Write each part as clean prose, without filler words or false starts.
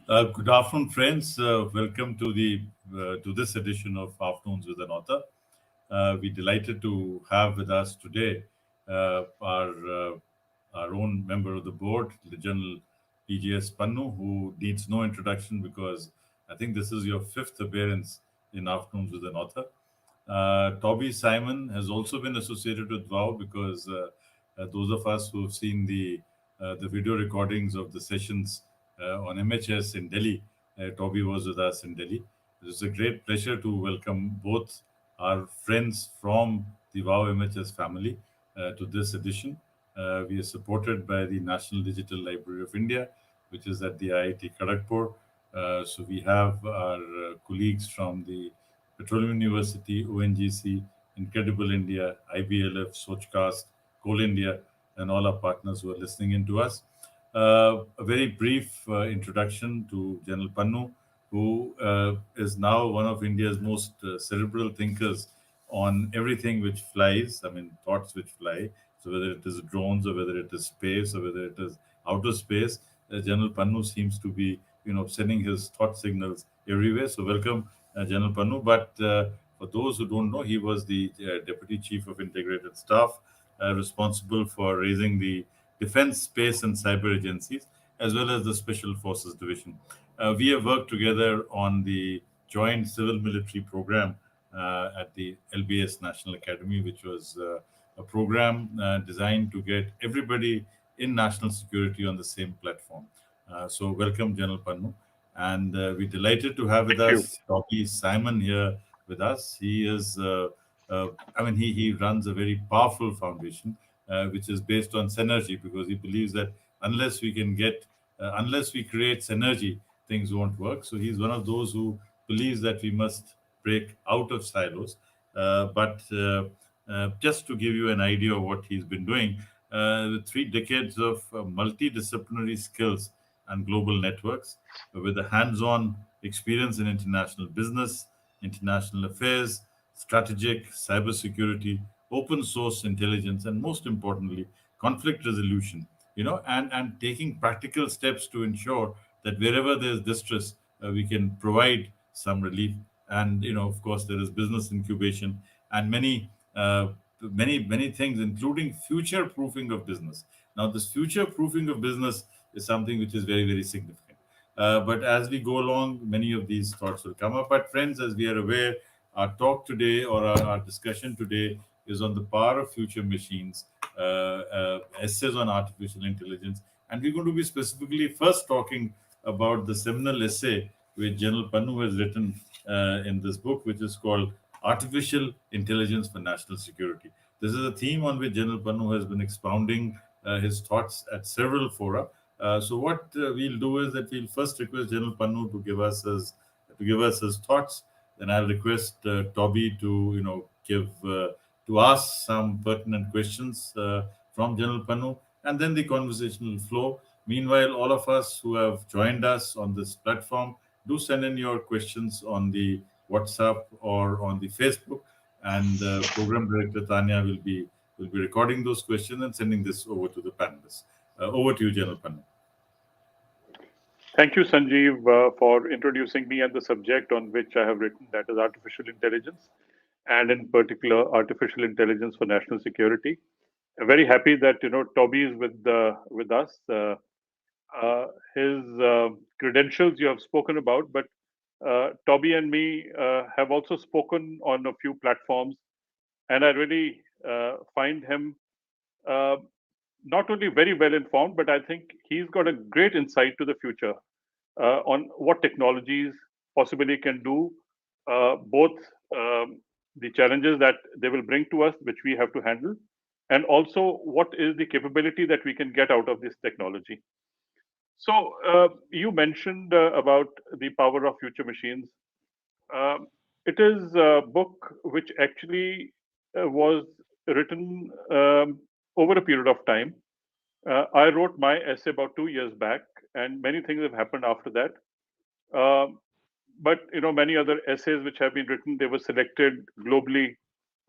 Good afternoon, friends. Welcome to this edition of Afternoons with an Author. We're delighted to have with us today our own member of the board, the General PJS Pannu, who needs no introduction because I think this is your fifth appearance in Afternoons with an Author. Tobby Simon has also been associated with WOW because those of us who have seen the video recordings of the sessions on MHS in Delhi, Tobby was with us in Delhi. It is a great pleasure to welcome both our friends from the WOW MHS family to this edition. We are supported by the National Digital Library of India, which is at the IIT Kharagpur. So we have our colleagues from the Petroleum University, ONGC, Incredible India, IBLF, Sochcast, Coal India, and all our partners who are listening in to us. A very brief introduction to General Pannu, who is now one of India's most cerebral thinkers on everything which flies, I mean, thoughts which fly. So whether it is drones or whether it is space or whether it is outer space, General Pannu seems to be, sending his thought signals everywhere. So welcome, General Pannu. But for those who don't know, he was the Deputy Chief of Integrated Staff, responsible for raising the Defense, Space, and Cyber Agencies, as well as the Special Forces Division. We have worked together on the joint civil military program at the LBS National Academy, which was a program designed to get everybody in national security on the same platform. So, welcome, General Pannu. And we're delighted to have with Thank you. us Tobby Simon here with us. He is, he runs a very powerful foundation, which is based on synergy, because he believes that unless we create synergy, things won't work. So he's one of those who believes that we must break out of silos. But just to give you an idea of what he's been doing, with 3 decades of multidisciplinary skills and global networks, with a hands-on experience in international business, international affairs, strategic, cybersecurity, open source intelligence, and most importantly, conflict resolution. And taking practical steps to ensure that wherever there's distress, we can provide some relief. And of course, there is business incubation and many things, including future proofing of business. Now, this future proofing of business is something which is very, very significant. But as we go along, many of these thoughts will come up. But friends, as we are aware, our talk today, or our discussion today, is on the power of future machines, essays on artificial intelligence. And we're going to be specifically first talking about the seminal essay which General Pannu has written in this book, which is called Artificial Intelligence for National Security. This is a theme on which General Pannu has been expounding his thoughts at several fora. So what we'll do is that we'll first request General Pannu to give us his thoughts. Then I'll request Tobby to to ask some pertinent questions from General Pannu, and then the conversation will flow. Meanwhile, all of us who have joined us on this platform, do send in your questions on the WhatsApp or on the Facebook, and Program Director Tanya will be recording those questions and sending this over to the panelists. Over to you, General Pannu. Thank you, Sanjeev, for introducing me and the subject on which I have written, that is artificial intelligence, and in particular, artificial intelligence for national security. I'm very happy that Tobby is with us. His credentials you have spoken about, but Tobby and me have also spoken on a few platforms, and I really find him uh, not only very well informed, but I think he's got a great insight to the future on what technologies possibly can do, both the challenges that they will bring to us, which we have to handle, and also what is the capability that we can get out of this technology. So you mentioned about the power of future machines. Um, it is a book which actually was written over a period of time. I wrote my essay about 2 years back, and many things have happened after that. Um, but many other essays which have been written, they were selected globally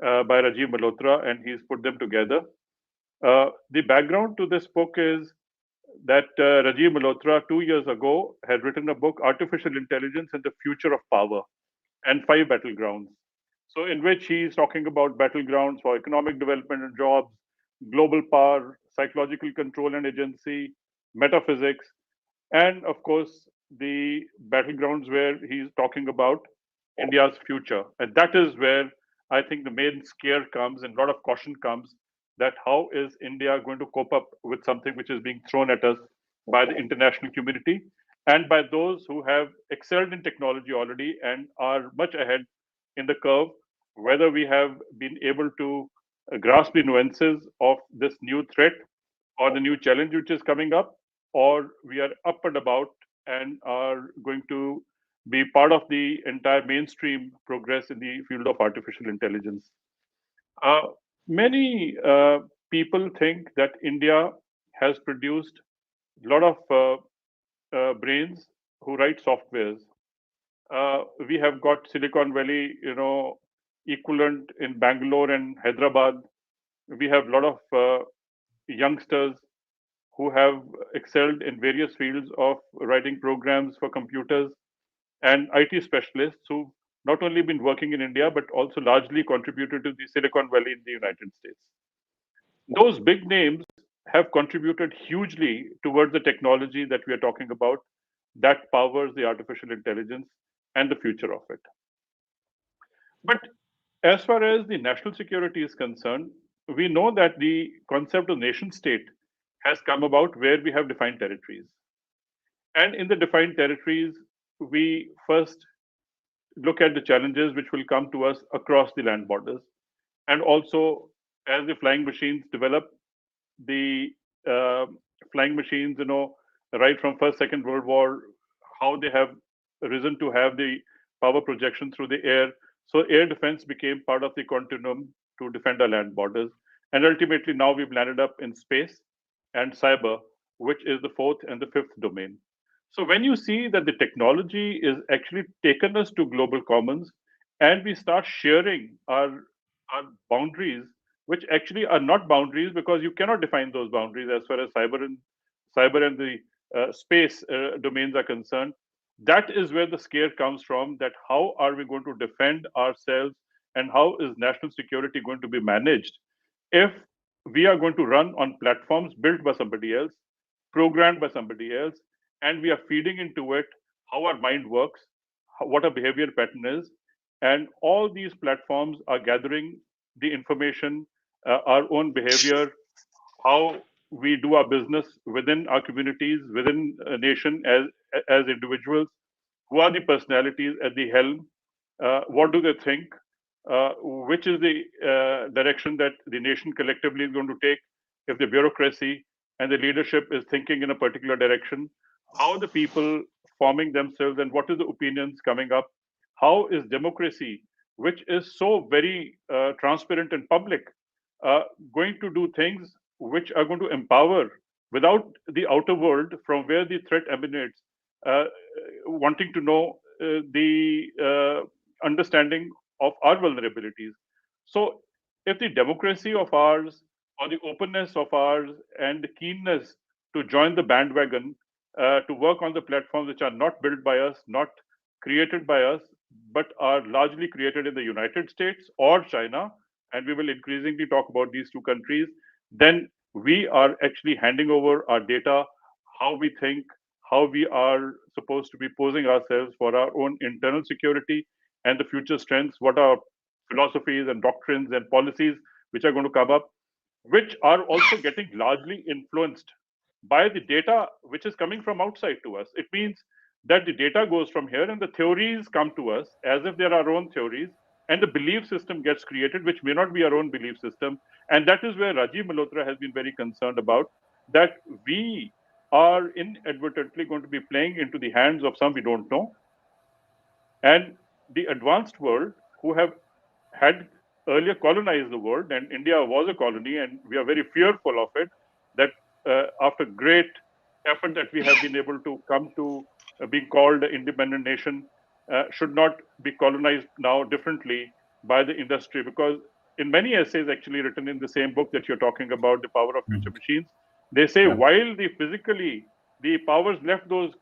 by Rajiv Malhotra, and he's put them together. The background to this book is that Rajiv Malhotra 2 years ago had written a book, Artificial Intelligence and the Future of Power, and 5 battlegrounds. So, in which he's talking about battlegrounds for economic development and jobs, global power, psychological control and agency, metaphysics, and of course, the battlegrounds where he's talking about India's future. And that is where I think the main scare comes and a lot of caution comes that how is India going to cope up with something which is being thrown at us by the international community and by those who have excelled in technology already and are much ahead in the curve, whether we have been able to grasp the nuances of this new threat or the new challenge which is coming up, or we are up and about and are going to be part of the entire mainstream progress in the field of artificial intelligence. Uh, many people think that India has produced a lot of brains who write softwares. We have got Silicon Valley, equivalent in Bangalore and Hyderabad. We have a lot of youngsters who have excelled in various fields of writing programs for computers and IT specialists who've not only been working in India, but also largely contributed to the Silicon Valley in the United States. Those big names have contributed hugely towards the technology that we are talking about that powers the artificial intelligence and the future of it. But as far as the national security is concerned, we know that the concept of nation state has come about where we have defined territories. And in the defined territories, we first look at the challenges which will come to us across the land borders. And also, as the flying machines develop, the flying machines, right from First, Second World War, how they have risen to have the power projection through the air. So air defense became part of the continuum to defend our land borders. And ultimately, now we've landed up in space and cyber, which is the fourth and the fifth domain. So when you see that the technology is actually taken us to global commons and we start sharing our boundaries, which actually are not boundaries because you cannot define those boundaries as far as cyber and the space domains are concerned. That is where the scare comes from. That how are we going to defend ourselves and how is national security going to be managed if we are going to run on platforms built by somebody else, programmed by somebody else, and we are feeding into it how our mind works, what our behavior pattern is, and all these platforms are gathering the information, our own behavior, how we do our business within our communities, within a nation as individuals, who are the personalities at the helm, what do they think, which is the direction that the nation collectively is going to take if the bureaucracy and the leadership is thinking in a particular direction, how are the people forming themselves and what is the opinions coming up, how is democracy, which is so very transparent and public, going to do things which are going to empower without the outer world from where the threat emanates, uh, wanting to know the understanding of our vulnerabilities. So, if the democracy of ours or the openness of ours and the keenness to join the bandwagon to work on the platforms which are not built by us, not created by us, but are largely created in the United States or China, and we will increasingly talk about these two countries, then we are actually handing over our data, how we think, how we are supposed to be posing ourselves for our own internal security and the future strengths, what are philosophies and doctrines and policies which are going to come up, which are also getting largely influenced by the data which is coming from outside to us. It means that the data goes from here and the theories come to us as if they're our own theories, and the belief system gets created, which may not be our own belief system. And that is where Rajiv Malhotra has been very concerned about that we are inadvertently going to be playing into the hands of some we don't know. And the advanced world, who have had earlier colonized the world, and India was a colony, and we are very fearful of it, that after great effort that we have been able to come to being called an independent nation, should not be colonized now differently by the industry. Because in many essays actually written in the same book that you're talking about, The Power of Future Machines, They say Yeah. while the powers left those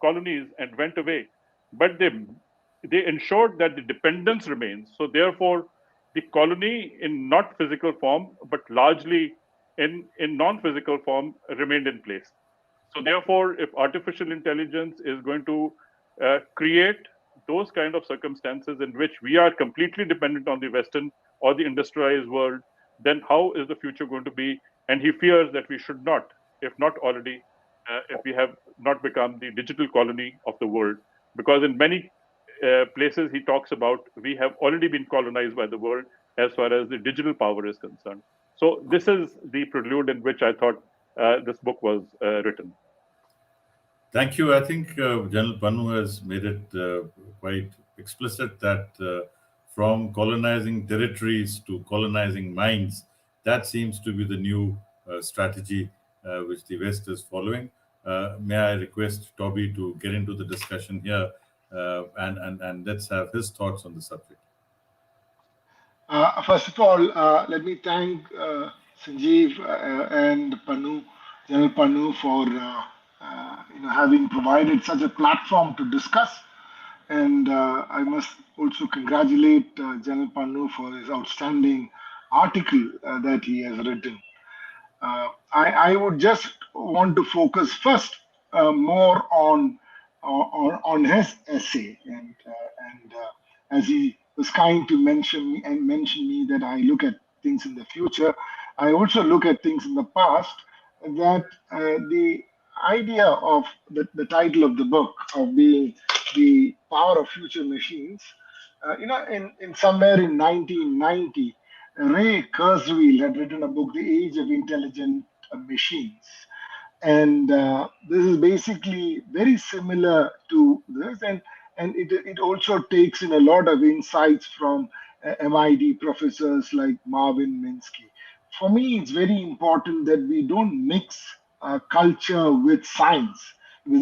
colonies and went away, but they ensured that the dependence remains. So therefore, the colony in not physical form, but largely in non-physical form, remained in place. So therefore, if artificial intelligence is going to create those kind of circumstances in which we are completely dependent on the Western or the industrialized world, then how is the future going to be? And he fears that we should not, if not already, if we have not become the digital colony of the world, because in many places he talks about we have already been colonized by the world as far as the digital power is concerned. So this is the prelude in which I thought this book was written. Thank you. I think General Pannu has made it quite explicit that from colonizing territories to colonizing minds, that seems to be the new strategy which the West is following. May I request Tobby to get into the discussion here and let's have his thoughts on the subject. First of all, let me thank Sanjeev and Pannu, General Pannu, for having provided such a platform to discuss. And I must also congratulate General Pannu for his outstanding article that he has written. I would just want to focus first more on his essay, and as he was kind to mention me that I look at things in the future, I also look at things in the past. That the idea of the title of the book of being the power of future machines, in somewhere in 1990. Ray Kurzweil had written a book, The Age of Intelligent Machines. And this is basically very similar to this. And it also takes in a lot of insights from MIT professors like Marvin Minsky. For me, it's very important that we don't mix culture with science, because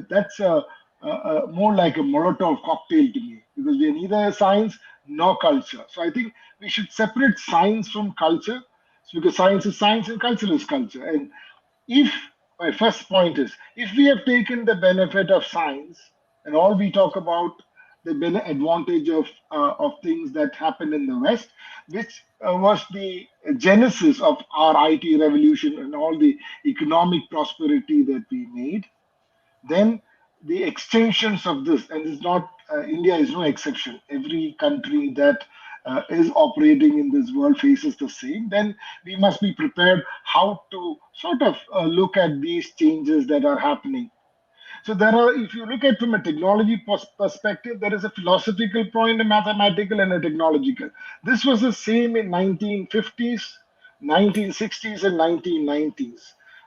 that's more like a Molotov cocktail to me, because we are neither science nor culture. So I think we should separate science from culture, because science is science and culture is culture. And if my first point is, if we have taken the benefit of science and all we talk about the advantage of things that happened in the West, which was the genesis of our IT revolution and all the economic prosperity that we made, then the extensions of this, and it's not India is no exception. Every country that is operating in this world faces the same. Then we must be prepared how to sort of look at these changes that are happening. So there are, if you look at from a technology perspective, there is a philosophical point, a mathematical, and a technological. This was the same in 1950s, 1960s, and 1990s.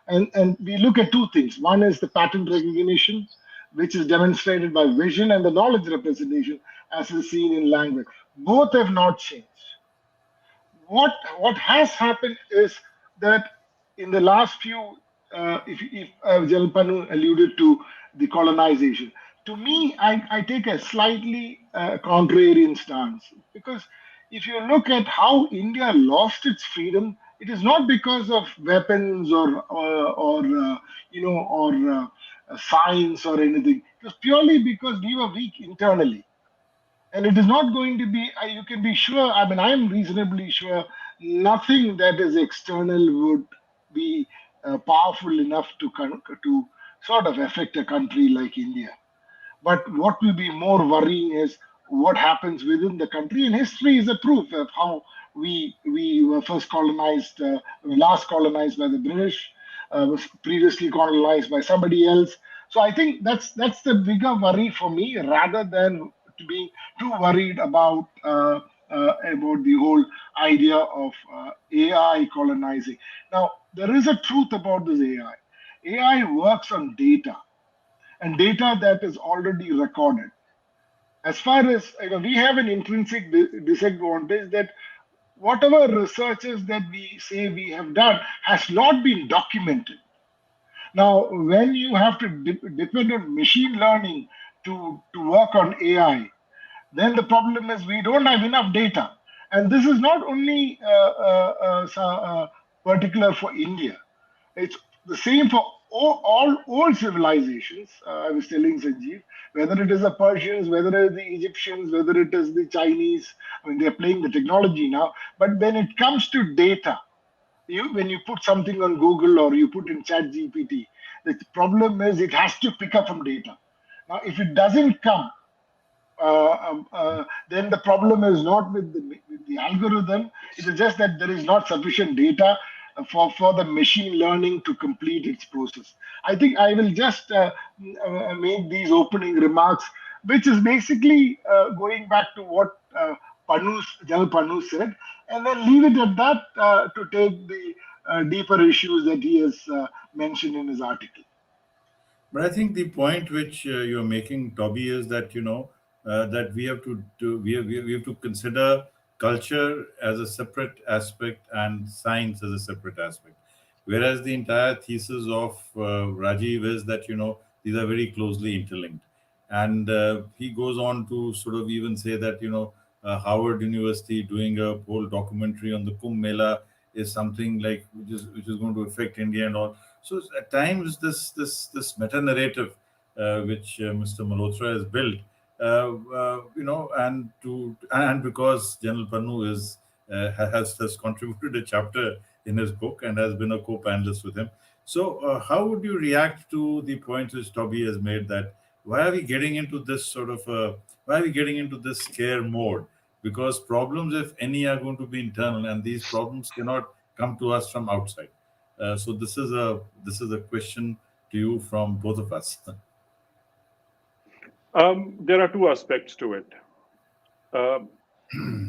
And we look at two things. One is the pattern recognition, which is demonstrated by vision, and the knowledge representation, as is seen in language. Both have not changed. What has happened is that in the last few, if General Panu alluded to the colonization, to me, I take a slightly contrarian stance, because if you look at how India lost its freedom, it is not because of weapons or science or anything. It was purely because we were weak internally, and it is not going to be, you can be sure, I mean, I am reasonably sure nothing that is external would be powerful enough to sort of affect a country like India. But what will be more worrying is what happens within the country. And history is a proof of how we were first colonized, last colonized by the British, was previously colonized by somebody else. So I think that's the bigger worry for me, rather than to be too worried about the whole idea of AI colonizing. Now there is a truth about this AI. AI works on data, and data that is already recorded. As far as we have an intrinsic disadvantage that whatever researches that we say we have done has not been documented. Now, when you have to depend on machine learning to work on AI, then the problem is we don't have enough data. And this is not only particular for India. It's the same for all civilizations. I was telling Sanjeev, whether it is the Persians, whether it is the Egyptians, whether it is the Chinese. I mean, they're playing the technology now. But when it comes to data, when you put something on Google or you put in Chat GPT, the problem is it has to pick up from data. Now, if it doesn't come, then the problem is not with the algorithm. It is just that there is not sufficient data for the machine learning to complete its process. I think I will just make these opening remarks, which is basically going back to what General Pannu said, and then leave it at that to take the deeper issues that he has mentioned in his article. But I think the point which you're making, Toby, is that that we have to do we have to consider culture as a separate aspect and science as a separate aspect. Whereas the entire thesis of Rajiv is that these are very closely interlinked, and he goes on to sort of even say that Howard University doing a whole documentary on the Kumbh Mela is something like which is going to affect India and all. So at times, this meta narrative, which Mr. Malhotra has built, and because General Pannu has contributed a chapter in his book and has been a co-panelist with him. So how would you react to the points which Toby has made, that why are we getting into this sort of why are we getting into this scare mode? Because problems, if any, are going to be internal, and these problems cannot come to us from outside. So this is a question to you from both of us. There are two aspects to it.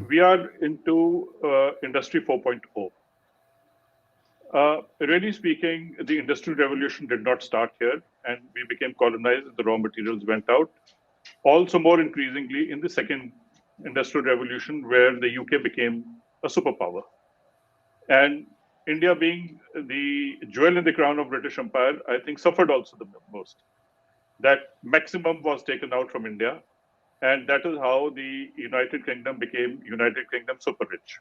We are into Industry 4.0. Really speaking, the Industrial Revolution did not start here, and we became colonized. The raw materials went out. Also, more increasingly, in the second Industrial Revolution, where the UK became a superpower. And India, being the jewel in the crown of British Empire, I think suffered also the most. That maximum was taken out from India, and that is how the United Kingdom became United Kingdom super rich.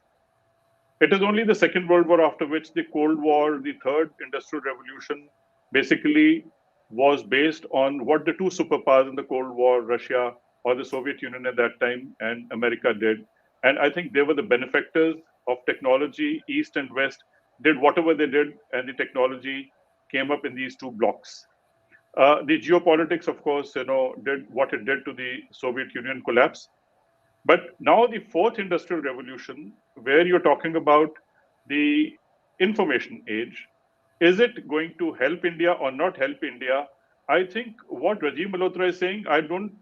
It is only the Second World War, after which the Cold War, the third industrial revolution, basically was based on what the two superpowers in the Cold War, Russia or the Soviet Union at that time, and America did. And I think they were the benefactors of technology. East and West did whatever they did, and the technology came up in these two blocks. The geopolitics, of course, did what it did to the Soviet Union collapse. But now the fourth industrial revolution, where you're talking about the information age, is it going to help India or not help India? I think what Rajiv Malhotra is saying, I don't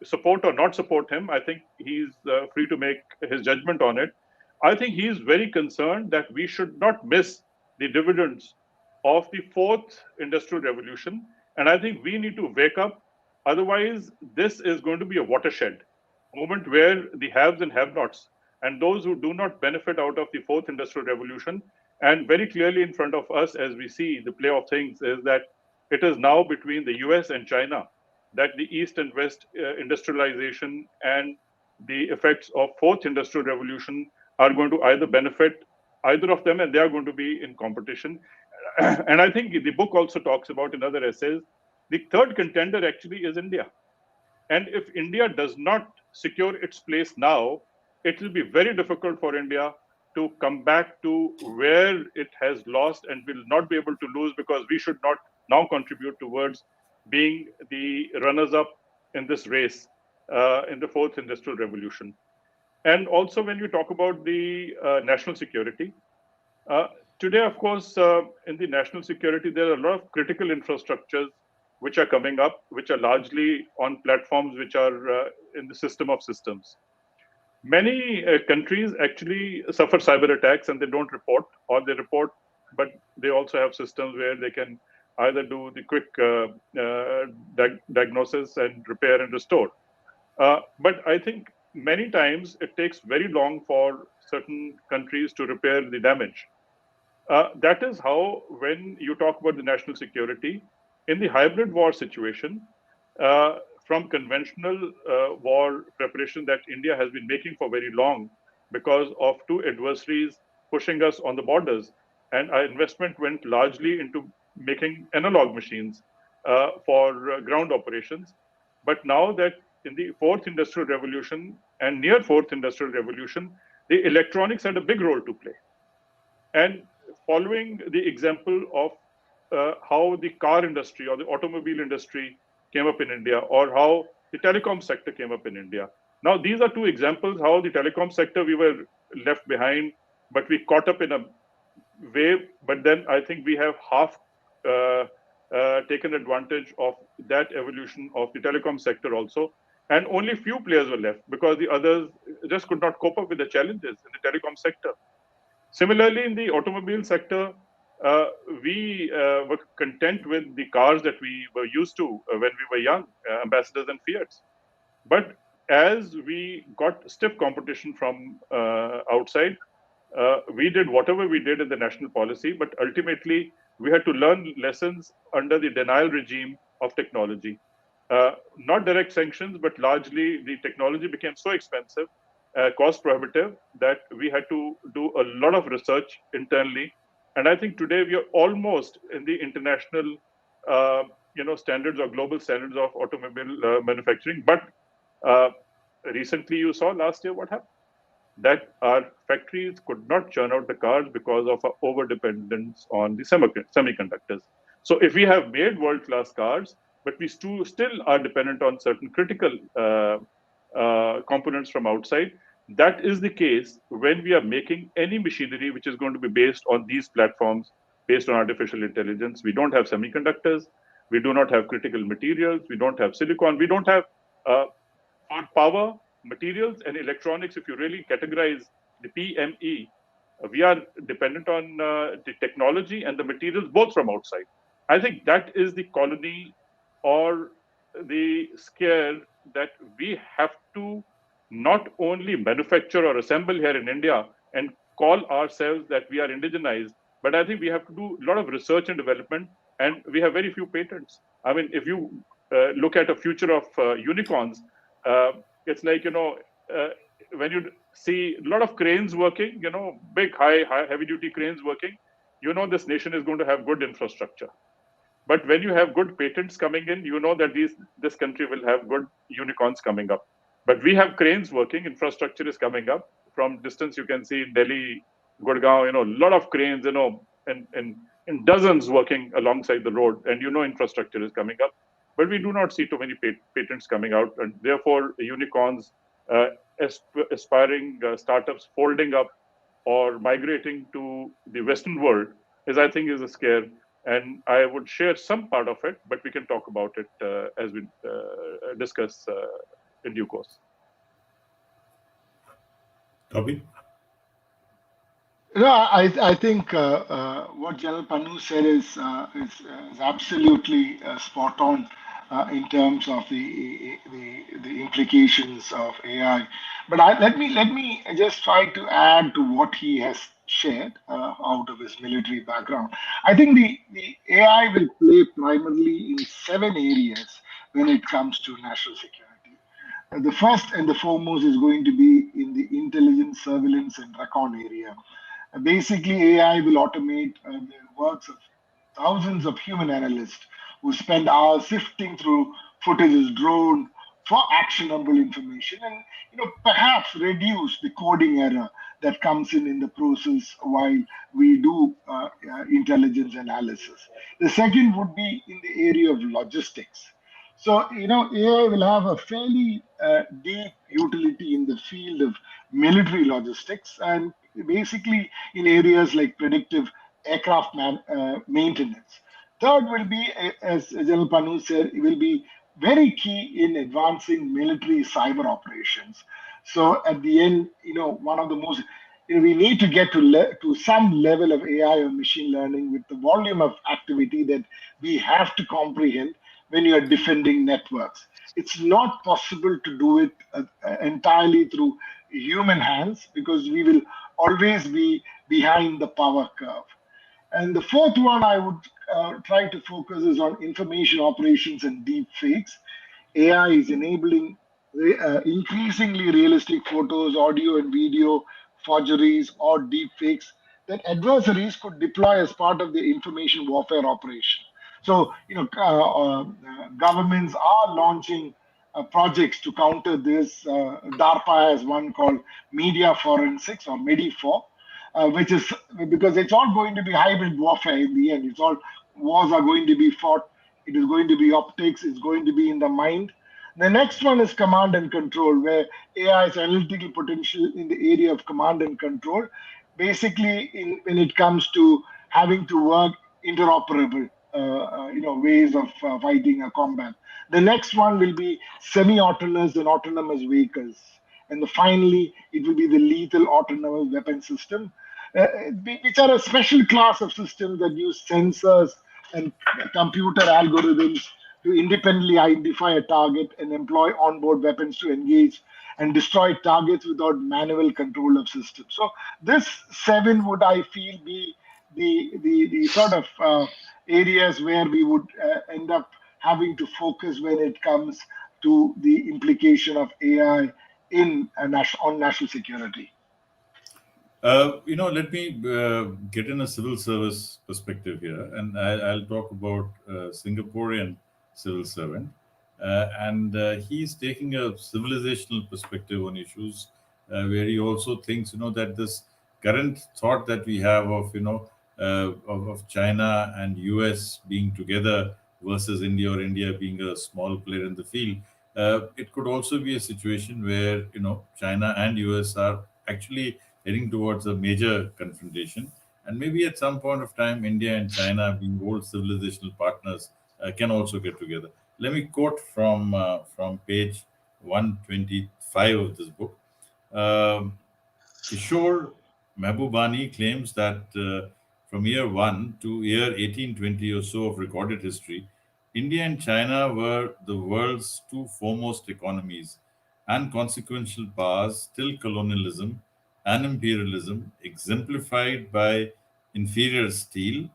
support or not support him. I think he's free to make his judgment on it. I think he's very concerned that we should not miss the dividends of the fourth industrial revolution. And I think we need to wake up. Otherwise, this is going to be a watershed moment where the haves and have-nots and those who do not benefit out of the fourth industrial revolution, and very clearly in front of us as we see the play of things, is that it is now between the US and China that the East and West industrialization and the effects of fourth industrial revolution are going to either benefit either of them, and they are going to be in competition. And I think the book also talks about in other essays, the third contender actually is India. And if India does not secure its place now, it will be very difficult for India to come back to where it has lost and will not be able to lose, because we should not now contribute towards being the runners-up in this race in the fourth industrial revolution. And also, when you talk about the national security, today, of course, in the national security, there are a lot of critical infrastructures which are coming up, which are largely on platforms which are in the system of systems. Many countries actually suffer cyber attacks and they don't report, or they report, but they also have systems where they can either do the quick diagnosis and repair and restore. But I think many times it takes very long for certain countries to repair the damage. That is how, when you talk about the national security, in the hybrid war situation, from conventional war preparation that India has been making for very long, because of two adversaries pushing us on the borders, and our investment went largely into making analog machines for ground operations. But now that in the fourth industrial revolution and near fourth industrial revolution, the electronics had a big role to play. And following the example of how the car industry or the automobile industry came up in India, or how the telecom sector came up in India. Now, these are two examples how the telecom sector we were left behind, but we caught up in a wave. But then I think we have half taken advantage of that evolution of the telecom sector also. And only few players were left because the others just could not cope up with the challenges in the telecom sector. Similarly, in the automobile sector, we were content with the cars that we were used to when we were young, Ambassadors and Fiats. But as we got stiff competition from outside, we did whatever we did in the national policy, but ultimately we had to learn lessons under the denial regime of technology. Not direct sanctions, but largely the technology became so expensive, cost prohibitive, that we had to do a lot of research internally. And I think today we are almost in the international, standards or global standards of automobile manufacturing. But recently, you saw last year what happened, that our factories could not churn out the cars because of our over dependence on the semiconductors. So if we have made world-class cars, but we still are dependent on certain critical components from outside, that is the case when we are making any machinery which is going to be based on these platforms, based on artificial intelligence. We don't have semiconductors, we do not have critical materials, we don't have silicon, we don't have for power, materials, and electronics. If you really categorize the PME, we are dependent on the technology and the materials both from outside. I think that is the colony or the scare that we have to not only manufacture or assemble here in India and call ourselves that we are indigenized, but I think we have to do a lot of research and development, and we have very few patents. I mean, if you look at a future of unicorns, it's like, when you see a lot of cranes working, big, high, heavy duty cranes working, this nation is going to have good infrastructure. But when you have good patents coming in, that this country will have good unicorns coming up. But we have cranes working, infrastructure is coming up. From distance, you can see Delhi, Gurgaon, a lot of cranes, and dozens working alongside the road, and infrastructure is coming up. But we do not see too many patents coming out, and therefore unicorns, aspiring startups folding up or migrating to the Western world I think is a scare. And I would share some part of it, but we can talk about it as we discuss in due course. Tobby? I think what General Pannu said is absolutely spot on in terms of the implications of AI. But let me just try to add to what he has shared out of his military background. I think the AI will play primarily in 7 areas when it comes to national security. The first and the foremost is going to be in the intelligence, surveillance, and recon area. Basically, AI will automate the works of thousands of human analysts who spend hours sifting through footage drone for actionable information, and perhaps reduce the coding error that comes in the process while we do intelligence analysis. The second would be in the area of logistics. So, AI will have a fairly deep utility in the field of military logistics, and basically in areas like predictive aircraft maintenance. Third will be, as General Pannu said, it will be very key in advancing military cyber operations. So at the end, one of the most, we need to get to some level of AI or machine learning with the volume of activity that we have to comprehend when you are defending networks. It's not possible to do it entirely through human hands because we will always be behind the power curve. And the fourth one I would try to focus is on information operations and deep fakes. AI is enabling increasingly realistic photos, audio, and video forgeries or deep fakes that adversaries could deploy as part of the information warfare operation. So, governments are launching projects to counter this. DARPA has one called Media Forensics or MEDI4, which is because it's all going to be hybrid warfare in the end. It's all wars are going to be fought. It is going to be optics. It's going to be in the mind. The next one is command and control, where AI's analytical potential in the area of command and control, basically when it comes to having to work interoperable, ways of fighting a combat. The next one will be semi-autonomous and autonomous vehicles, and finally it will be the lethal autonomous weapon system, which are a special class of systems that use sensors and computer algorithms to independently identify a target and employ onboard weapons to engage and destroy targets without manual control of systems. So this seven would, I feel, be the sort of areas where we would end up having to focus when it comes to the implication of AI on national security. Let me get in a civil service perspective here, and I'll talk about Singaporean civil servant, and he's taking a civilizational perspective on issues, where he also thinks, that this current thought that we have of, of China and US being together versus India, or India being a small player in the field, it could also be a situation where, China and US are actually heading towards a major confrontation. And maybe at some point of time, India and China, being old civilizational partners, can also get together. Let me quote from page 125 of this book. Kishore Mahbubani claims that from year 1 to year 1820 or so of recorded history, India and China were the world's two foremost economies and consequential powers till colonialism and imperialism, exemplified by inferior steel,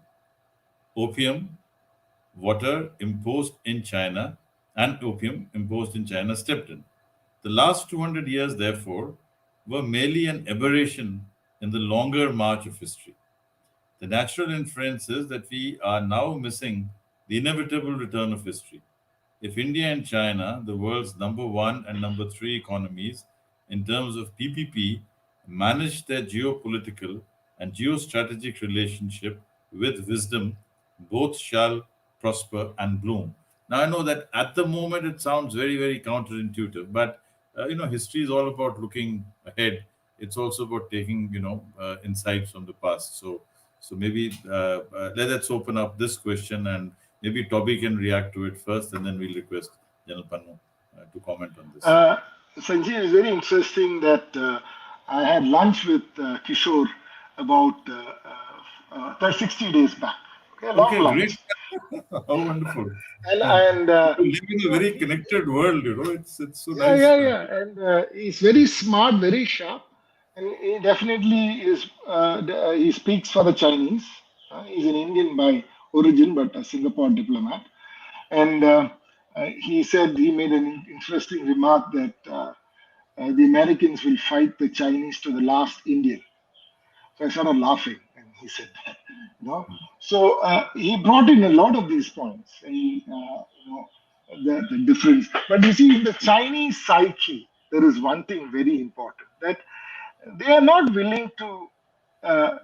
opium, water imposed in China, and opium imposed in China stepped in. The last 200 years, therefore, were merely an aberration in the longer march of history. The natural inference is that we are now missing the inevitable return of history. If India and China, the world's number one and number three economies in terms of PPP, manage their geopolitical and geostrategic relationship with wisdom, both shall prosper and bloom. Now, I know that at the moment it sounds very, very counterintuitive, but history is all about looking ahead. It's also about taking, insights from the past. So maybe let's open up this question, and maybe Tobby can react to it first, and then we'll request General Pannu to comment on this. Sanjeev, it's very interesting that I had lunch with Kishore about 60 days back. Okay, long lunch. Great. How wonderful. And we live in a very connected world, It's so nice. Yeah. And he's very smart, very sharp. And he definitely is. He speaks for the Chinese. He's an Indian by origin, but a Singapore diplomat. And he said he made an interesting remark that the Americans will fight the Chinese to the last Indian. So I started laughing, and he said that. So he brought in a lot of these points. The difference. But you see, in the Chinese psyche, there is one thing very important, that they are not willing to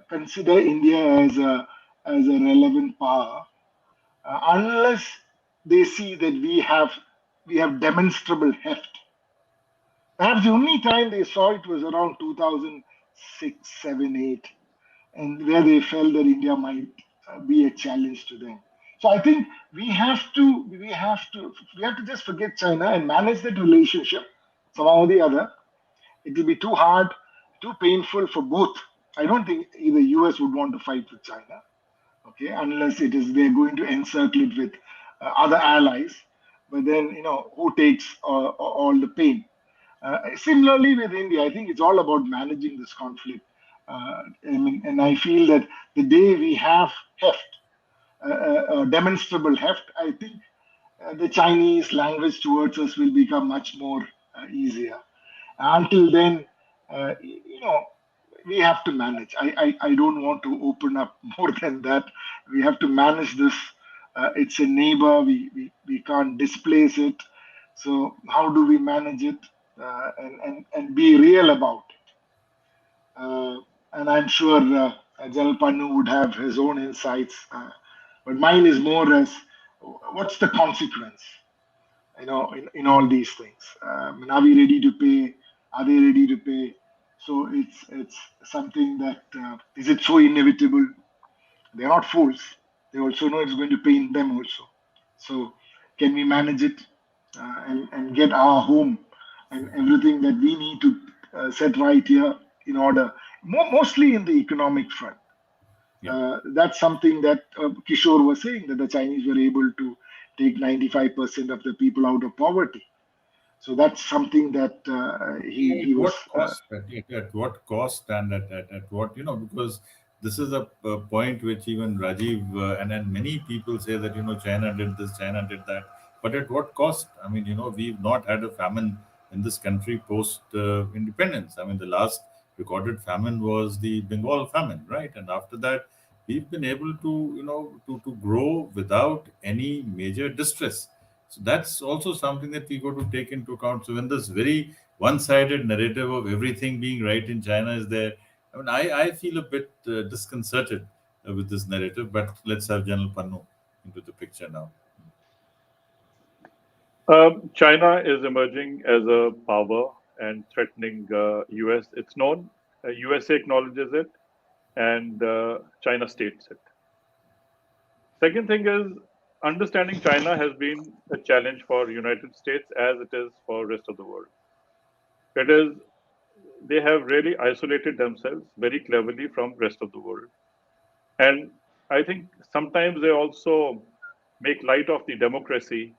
consider India as a relevant power unless they see that we have demonstrable heft. Perhaps the only time they saw it was around 2006, 7, 8, and where they felt that India might be a challenge to them. So I think we have to just forget China and manage that relationship somehow or the other. It will be too hard, too painful for both. I don't think either US would want to fight with China, okay, unless they're going to encircle it with other allies. But then, who takes all the pain? Similarly with India, I think it's all about managing this conflict. And I feel that the day we have heft, demonstrable heft, I think the Chinese language towards us will become much more easier. Until then, we have to manage. I don't want to open up more than that. We have to manage this. It's a neighbor. We can't displace it. So how do we manage it and be real about it? And I'm sure General Pannu would have his own insights. But mine is more as what's the consequence? In all these things. Are we ready to pay? Are they ready to pay? So it's something that is it so inevitable? They're not fools. They also know it's going to pain them also. So can we manage it and get our home and everything that we need to set right here in order? Mostly in the economic front. That's something that Kishore was saying, that the Chinese were able to take 95% of the people out of poverty. So that's something that he At was. what cost? At what cost and at what, because this is a point which even Rajiv and many people say that, China did this, China did that. But at what cost? I mean, we've not had a famine in this country post independence. I mean, the last recorded famine was the Bengal famine, right? And after that, we've been able to, to grow without any major distress. So that's also something that we got to take into account. So when this very one-sided narrative of everything being right in China is there, I mean, I feel a bit disconcerted with this narrative. But let's have General Pannu into the picture now. China is emerging as a power and threatening US. It's known. USA acknowledges it, and China states it. Second thing is, understanding China has been a challenge for United States as it is for rest of the world. It is, they have really isolated themselves very cleverly from rest of the world. And I think sometimes they also make light of the democracy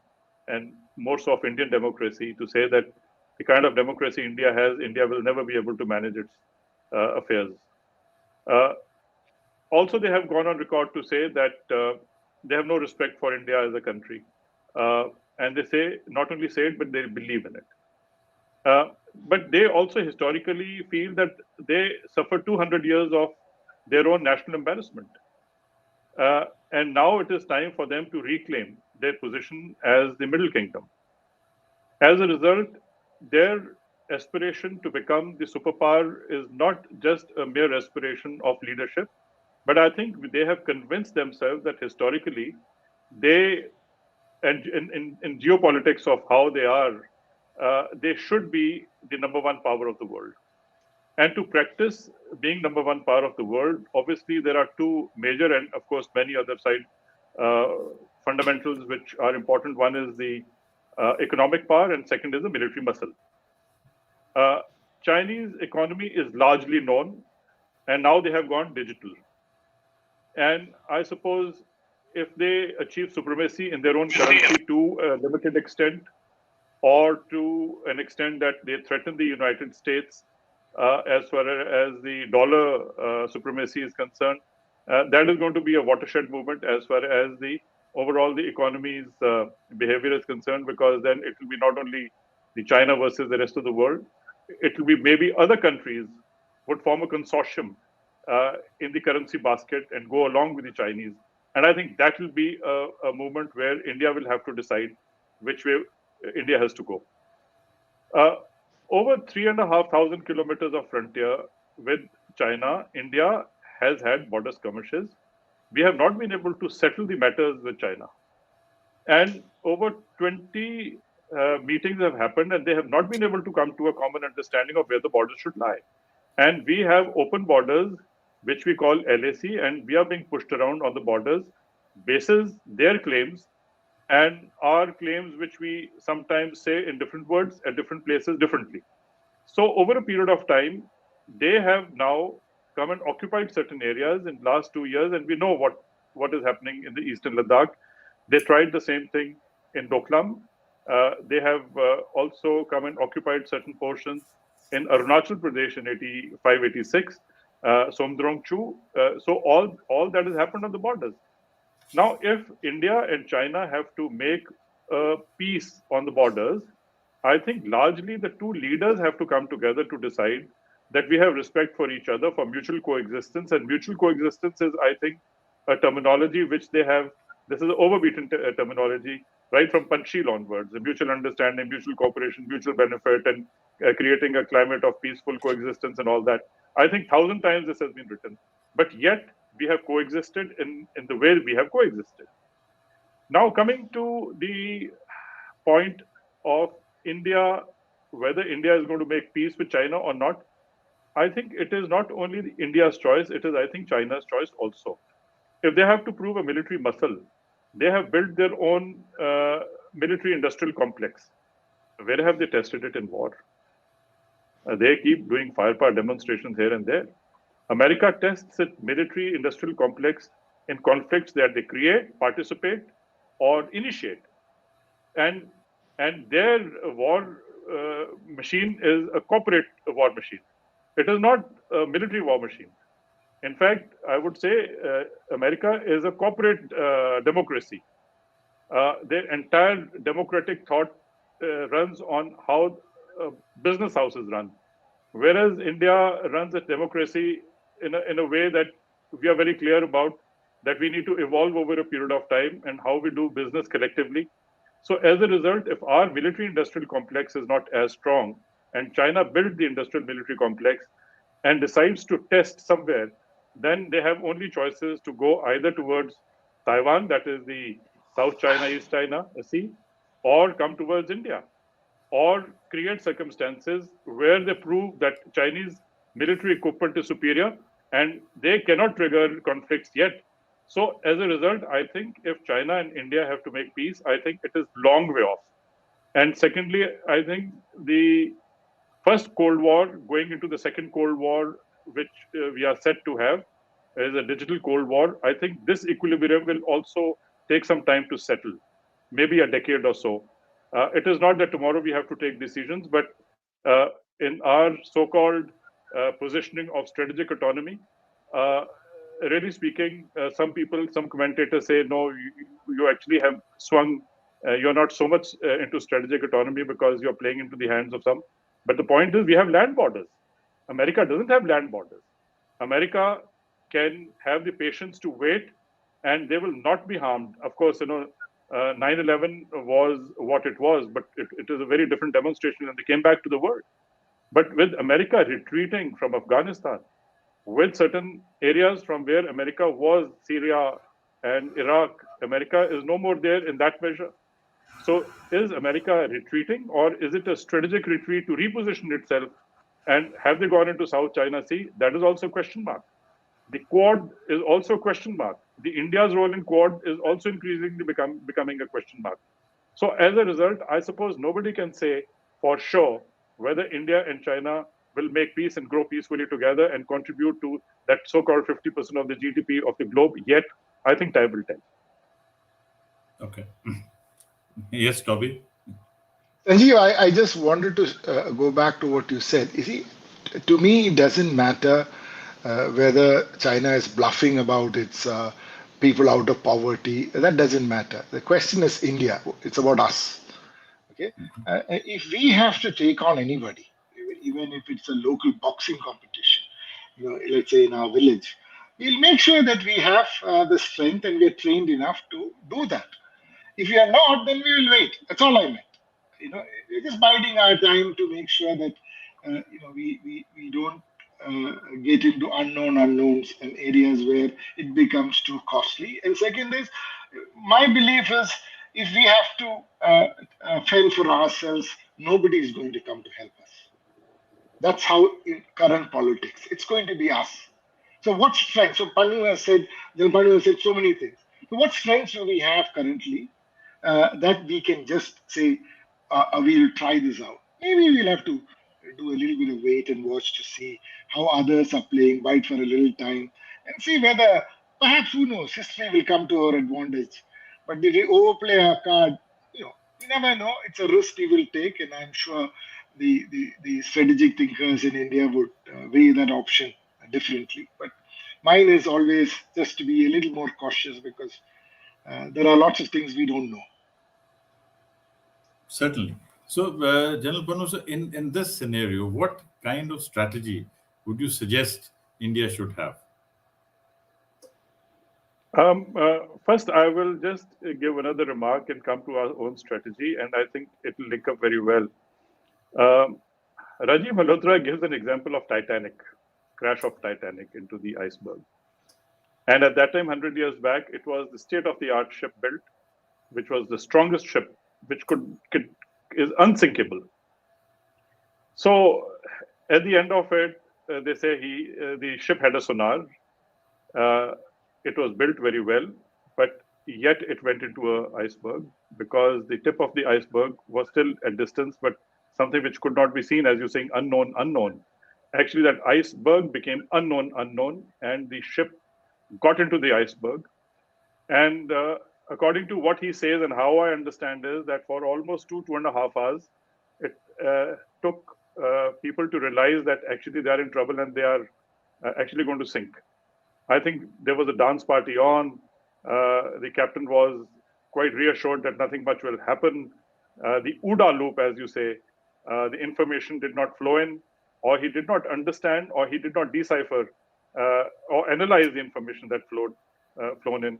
and more so of Indian democracy to say that the kind of democracy India has, India will never be able to manage its affairs. Also, they have gone on record to say that they have no respect for India as a country. And they say, not only say it, but they believe in it. But they also historically feel that they suffered 200 years of their own national embarrassment. And now it is time for them to reclaim their position as the Middle Kingdom. As a result, their aspiration to become the superpower is not just a mere aspiration of leadership, but I think they have convinced themselves that historically, they, and in geopolitics of how they are, they should be the number one power of the world. And to practice being number one power of the world, obviously there are two major and of course many other side fundamentals which are important. One is the economic power and second is the military muscle. Chinese economy is largely known and now they have gone digital. And I suppose if they achieve supremacy in their own currency to a limited extent, or to an extent that they threaten the United States as far as the dollar supremacy is concerned, that is going to be a watershed movement as far as the overall the economy's behavior is concerned, because then it will be not only the China versus the rest of the world, it will be maybe other countries would form a consortium in the currency basket and go along with the Chinese. And I think that will be a movement where India will have to decide which way India has to go. Over 3,500 kilometers of frontier with China, India has had border skirmishes. We have not been able to settle the matters with China. And over 20 meetings have happened and they have not been able to come to a common understanding of where the borders should lie. And we have open borders, which we call LAC, and we are being pushed around on the borders, bases their claims and our claims, which we sometimes say in different words at different places differently. So over a period of time, they have now come and occupied certain areas in the last 2 years, and we know what is happening in the eastern Ladakh. They tried the same thing in Doklam. They have also come and occupied certain portions in Arunachal Pradesh in 85, 86, Somdrongchu. So all that has happened on the borders. Now, if India and China have to make a peace on the borders, I think largely the two leaders have to come together to decide that we have respect for each other, for mutual coexistence. And mutual coexistence is, I think, a terminology which they have. This is an overbeaten terminology, right from Panchsheel onwards: the mutual understanding, mutual cooperation, mutual benefit, and creating a climate of peaceful coexistence and all that. I think 1,000 times this has been written, but yet we have coexisted in the way we have coexisted. Now, coming to the point of India, whether India is going to make peace with China or not, I think it is not only India's choice, it is, I think, China's choice also. If they have to prove a military muscle, they have built their own military industrial complex. Where have they tested it in war? They keep doing firepower demonstrations here and there. America tests its military industrial complex in conflicts that they create, participate, or initiate. And their war machine is a corporate war machine. It is not a military war machine. In fact, I would say America is a corporate democracy. Their entire democratic thought runs on how business houses run, whereas India runs its democracy in a way that we are very clear about, that we need to evolve over a period of time and how we do business collectively. So as a result, if our military industrial complex is not as strong, and China built the industrial military complex and decides to test somewhere, then they have only choices to go either towards Taiwan, that is the South China, East China Sea, or come towards India, or create circumstances where they prove that Chinese military equipment is superior and they cannot trigger conflicts yet. So as a result, I think if China and India have to make peace, I think it is long way off. And secondly, I think the first Cold War going into the second Cold War, which we are set to have, is a digital Cold War. I think this equilibrium will also take some time to settle, maybe a decade or so. It is not that tomorrow we have to take decisions, but in our so-called positioning of strategic autonomy, really speaking, some people, some commentators say, no, you actually have swung, you're not so much into strategic autonomy because you're playing into the hands of some. But the point is, we have land borders. America doesn't have land borders. America can have the patience to wait, and they will not be harmed. Of course, 9/11 was what it was, but it is a very different demonstration, and they came back to the world. But with America retreating from Afghanistan, with certain areas from where America was, Syria and Iraq, America is no more there in that measure. So is America retreating, or is it a strategic retreat to reposition itself? And have they gone into South China Sea? That is also a question mark. The Quad is also a question mark. The India's role in Quad is also increasingly becoming a question mark. So as a result, I suppose nobody can say for sure whether India and China will make peace and grow peacefully together and contribute to that so-called 50% of the GDP of the globe. Yet, I think time will tell. Okay. Yes, Tobby. Sanjeev, I just wanted to go back to what you said. You see, to me, it doesn't matter whether China is bluffing about its people out of poverty. That doesn't matter. The question is India. It's about us. Okay. If we have to take on anybody, even if it's a local boxing competition, let's say in our village, we'll make sure that we have the strength and we're trained enough to do that. If we are not, then we will wait. That's all I meant. We're just biding our time to make sure that we don't get into unknown unknowns and areas where it becomes too costly. And second is, my belief is, if we have to fend for ourselves, nobody is going to come to help us. That's how in current politics, it's going to be us. So what strength? So Pannu has said so many things. So what strengths do we have currently that we can just say, we'll try this out? Maybe we'll have to do a little bit of wait and watch to see how others are playing, bite for a little time, and see whether, perhaps, who knows, history will come to our advantage. But did we overplay our card? You never know. It's a risk we will take, and I'm sure the strategic thinkers in India would weigh that option differently. But mine is always just to be a little more cautious, because there are lots of things we don't know. Certainly. So, General Pannu, so in this scenario, what kind of strategy would you suggest India should have? First, I will just give another remark and come to our own strategy, and I think it will link up very well. Um, Rajiv Malhotra gives an example of Titanic, crash of Titanic into the iceberg. And at that time, 100 years back, it was the state-of-the-art ship built, which was the strongest ship, which is unsinkable. So at the end of it, they say the ship had a sonar. Uh, it was built very well, but yet it went into an iceberg because the tip of the iceberg was still at distance, but something which could not be seen, as you're saying, unknown, unknown. Actually, that iceberg became unknown, unknown, and the ship got into the iceberg. And according to what he says and how I understand is that for almost 2.5 hours, it took people to realize that actually they are in trouble and they are actually going to sink. I think there was a dance party on. The captain was quite reassured that nothing much will happen. The OODA loop, as you say, the information did not flow in, or he did not understand, or he did not decipher or analyze the information that flown in.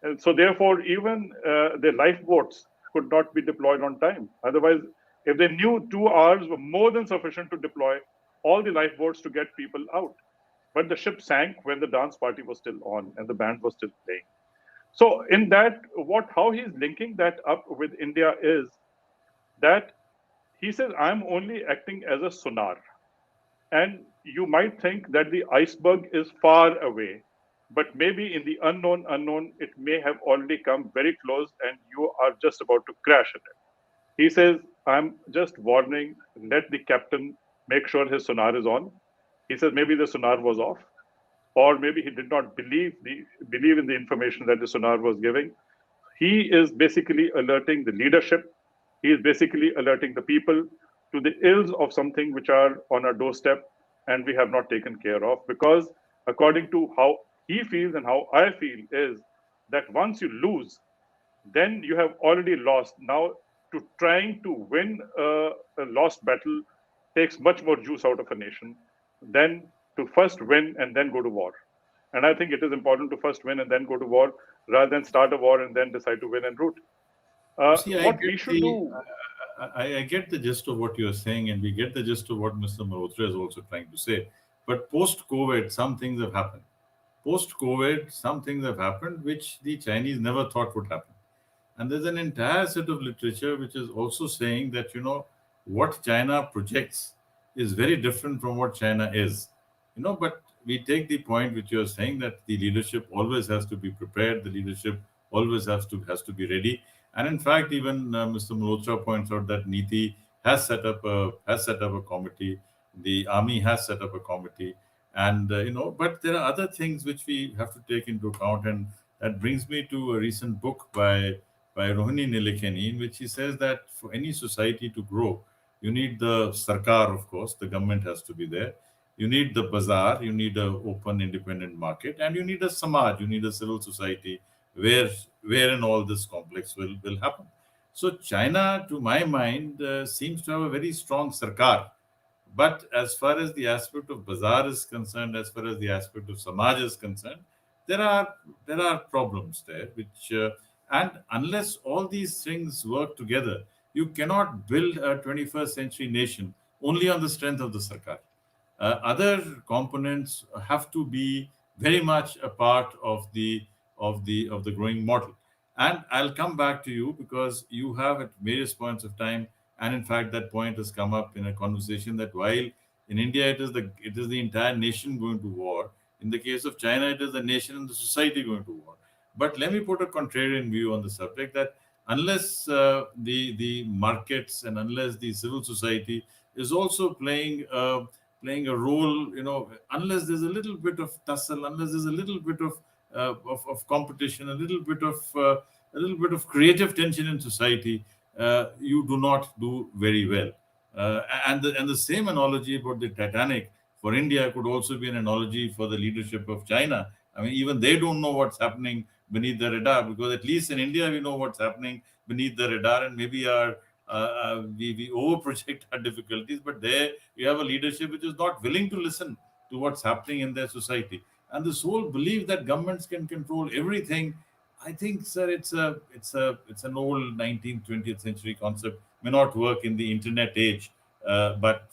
And so, therefore, even the lifeboats could not be deployed on time. Otherwise, if they knew 2 hours were more than sufficient to deploy all the lifeboats to get people out. But the ship sank when the dance party was still on and the band was still playing. So, in that, how he's linking that up with India is that he says, I'm only acting as a sonar. And you might think that the iceberg is far away, but maybe in the unknown unknown, it may have already come very close and you are just about to crash in it. He says, I'm just warning, let the captain make sure his sonar is on. He says maybe the sonar was off, or maybe he did not believe in the information that the sonar was giving. He is basically alerting the leadership. He is basically alerting the people to the ills of something which are on our doorstep and we have not taken care of. Because according to how he feels and how I feel is that once you lose, then you have already lost. Now, to trying to win a lost battle takes much more juice out of a nation than to first win and then go to war. And I think it is important to first win and then go to war rather than start a war and then decide to win en route. See, What we should do. I get the gist of what you're saying, and we get the gist of what Mr. Malhotra is also trying to say. But post-COVID, some things have happened. Post-COVID, some things have happened which the Chinese never thought would happen. And there's an entire set of literature which is also saying that, what China projects is very different from what China is. But we take the point which you're saying that the leadership always has to be prepared, the leadership always has to be ready. And in fact, even Mr. Malhotra points out that Niti has set up a committee, the army has set up a committee, and but there are other things which we have to take into account, and that brings me to a recent book by Rohini Nilekani, in which he says that for any society to grow, you need the sarkar, of course, the government has to be there. You need the bazaar, you need an open, independent market, and you need a samaj, you need a civil society where wherein all this complex will happen. So China, to my mind, seems to have a very strong sarkar. But as far as the aspect of bazaar is concerned, as far as the aspect of samaj is concerned, there are problems there. And unless all these things work together, you cannot build a 21st century nation only on the strength of the sarkar. Other components have to be very much a part of the growing model. And I'll come back to you because you have at various points of time, and in fact that point has come up in a conversation that while in India it is the entire nation going to war, in the case of China it is the nation and the society going to war. But let me put a contrarian view on the subject that unless the markets and unless the civil society is also playing a role, unless there's a little bit of tussle, unless there's a little bit of competition, a little bit of creative tension in society, you do not do very well. And the same analogy about the Titanic for India could also be an analogy for the leadership of China. I mean, even they don't know what's happening beneath the radar, because at least in India we know what's happening beneath the radar, and maybe we over project our difficulties, but there you have a leadership which is not willing to listen to what's happening in their society. And this whole belief that governments can control everything, I think, sir, it's an old 19th, 20th century concept. May not work in the internet age. But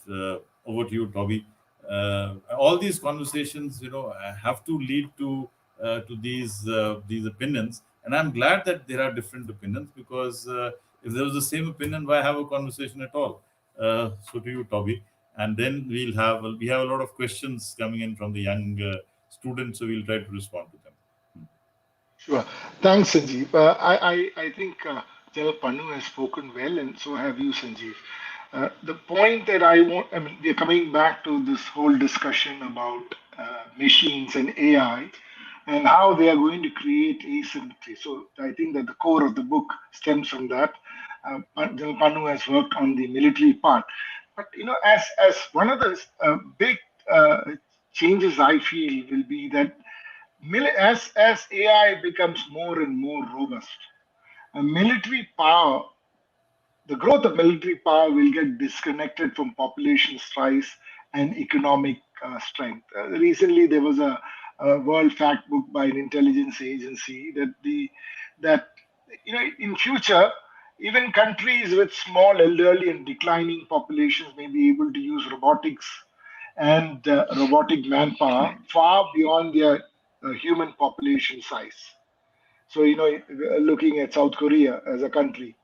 over to you, Toby. All these conversations, have to lead to these opinions, and I'm glad that there are different opinions, because if there was the same opinion, why have a conversation at all? So to you, Toby, and then we have a lot of questions coming in from the young students, so we'll try to respond to them. Sure. Thanks, Sanjeev. I think General Pannu has spoken well, and so have you, Sanjeev. The point that I mean, we're coming back to this whole discussion about machines and AI and how they are going to create asymmetry. So I think that the core of the book stems from that. General Pannu has worked on the military part. But, as one of the big changes I feel will be that as AI becomes more and more robust, military power, the growth of military power will get disconnected from population size and economic strength. Recently, there was a world fact book by an intelligence agency that in future, even countries with small, elderly, and declining populations may be able to use robotics and robotic manpower far beyond their human population size. So, looking at South Korea as a country.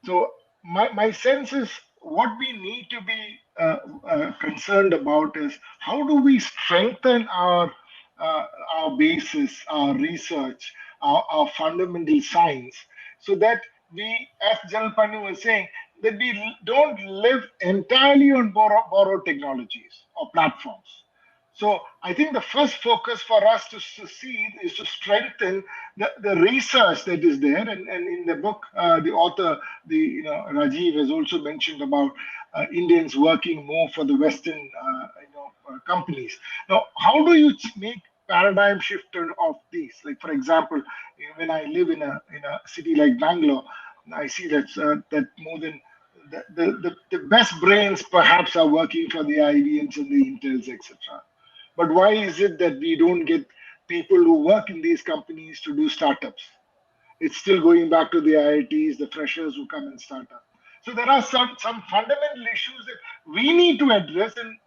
So, my sense is what we need to be concerned about is how do we strengthen our basis, our research, our fundamental science, so that we, as General Pannu was saying, that we don't live entirely on borrowed technologies or platforms. So I think the first focus for us to succeed is to strengthen the research that is there. And in the book, the author, Rajiv, has also mentioned about Indians working more for the Western companies. Now, how do you make paradigm shift of these? Like, for example, when I live in a city like Bangalore, I see that more than the best brains perhaps are working for the IBMs and the Intels, etc. But why is it that we don't get people who work in these companies to do startups? It's still going back to the IITs, the freshers who come and start up. So there are some fundamental issues that we need to address, and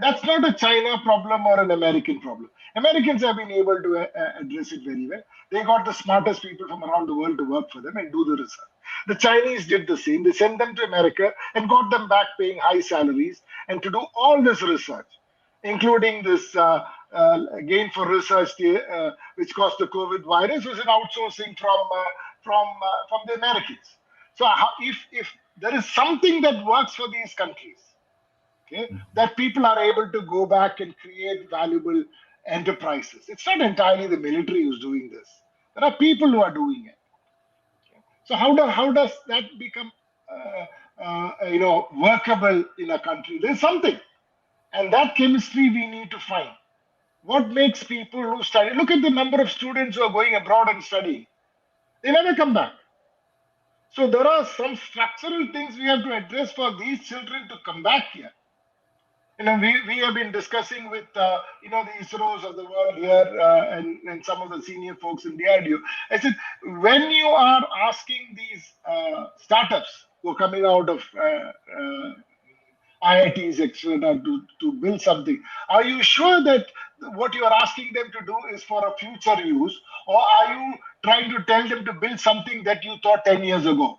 that's not a China problem or an American problem. Americans have been able to address it very well. They got the smartest people from around the world to work for them and do the research. The Chinese did the same. They sent them to America and got them back paying high salaries and to do all this research, including this gain for research, which caused the COVID virus, was an outsourcing from the Americans. So if there is something that works for these countries, okay, that people are able to go back and create valuable enterprises. It's not entirely the military who's doing this. There are people who are doing it. Okay. So how does that become workable in a country? There's something. And that chemistry we need to find. What makes people who study? Look at the number of students who are going abroad and studying. They never come back. So there are some structural things we have to address for these children to come back here. We have been discussing with the ISROs of the world here and some of the senior folks in DRDO. I said, when you are asking these startups who are coming out of IITs, etc., to build something, are you sure that what you are asking them to do is for a future use, or are you trying to tell them to build something that you thought 10 years ago?